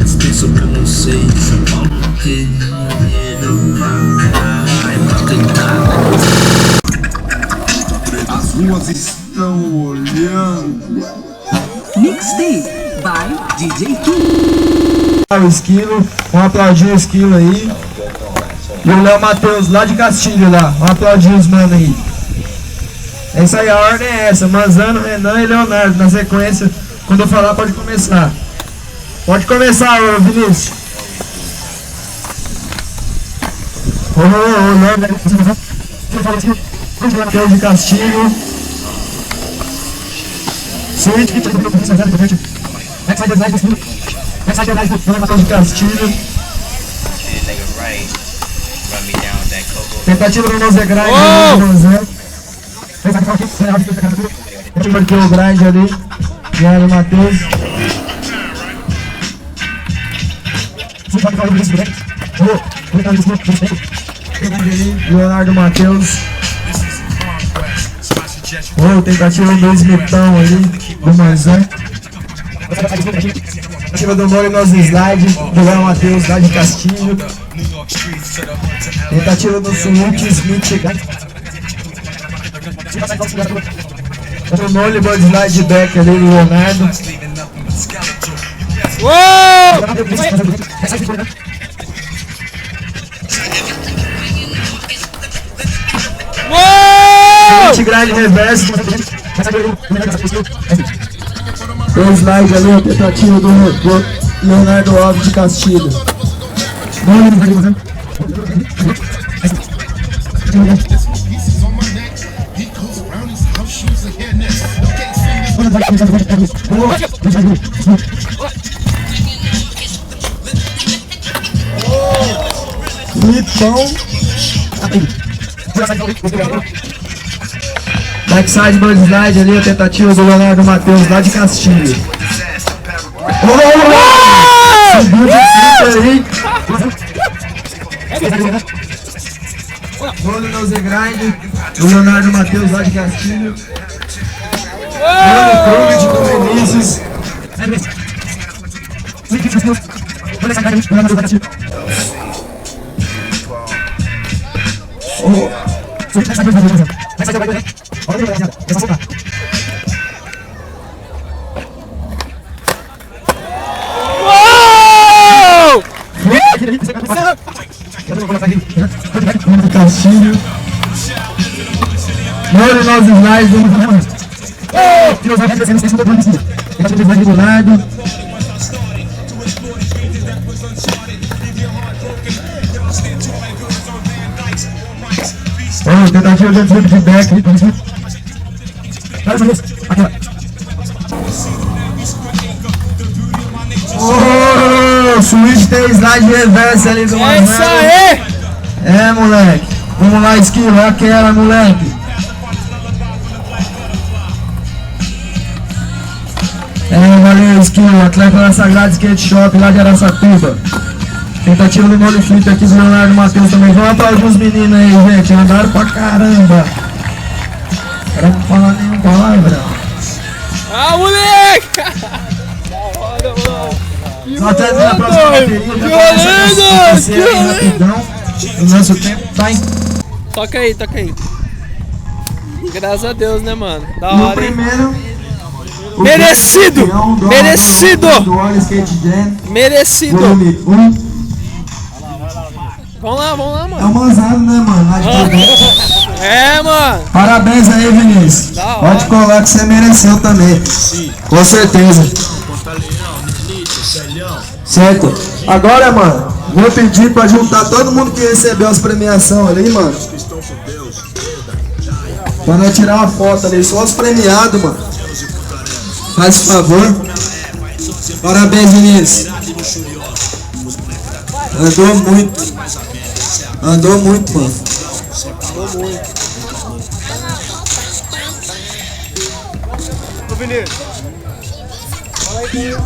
Pensa que eu não sei. São Paulo tem dinheiro pra caralho. As ruas estão olhando. Mixtape by DJ Tu. O Esquilo, vamos aplaudir o Esquilo aí. E o Léo Matheus lá de Castilho lá, vamos aplaudir os mano aí. É isso aí, a ordem é essa, Manzano, Renan e Leonardo, na sequência, quando eu falar pode começar. Pode começar, ô Vinícius. Ô, Léo de Castilho. De Castilho. Tentativa do Nose Grind. Tentativa aqui o Grind ali. Ganhando o Matheus. Leonardo Matheus. Tentativa do Smitão ali. Do Manzan. Tentativa do Moro Nose Slide. Do Léo Matheus lá de Castilho. Tentativa do Suzuki Smith. O Nole Bud Slide Back ali do Leonardo. Smith Grind Reverse. O slide ali, a tentativa do Leonardo Alves de Castilho. Lipão. Backside Bud Slide ali, a tentativa do Leonardo Matheus lá de Castilho. Rolo Nose Grind do Leonardo Matheus lá de Castilho. Rolo Krug do Vinícius. Castilho. Moro Nose Slide do Leonardo. Tentativa de feedback. Switch tem slide reverse ali do Manzano. É isso aí! É, moleque. Vamos lá, Esquilo, aquela, moleque. Valeu, Esquilo. Atleta da Sagrada Skate Shop lá de Araçatuba. Tentativa do Molly Flip aqui do Leonardo Matheus também. Vamos aplaudir os meninos aí, gente. Andaram pra caramba. Para não falar nenhuma palavra. Ah, moleque! Da hora, mano. Só até na próxima bateria. Rapidão. O nosso tempo tá em... Toca aí. Graças a Deus, né, mano? Da No hora, hein? primeiro... Merecido! Merecido! Merecido! Volume 1. Vamos lá, É mano. o Manzano, né, mano? É, mano. Parabéns aí, Vinícius. Da hora. Pode colar que você mereceu também. Com certeza. Certo. Agora, mano, vou pedir pra juntar todo mundo que recebeu as premiações ali, mano. Pra nós tirar uma foto ali, só os premiados, mano. Faz favor. Parabéns, Vinícius. Andou muito. Andou muito, mano. Ô, Vinícius. Fala aí,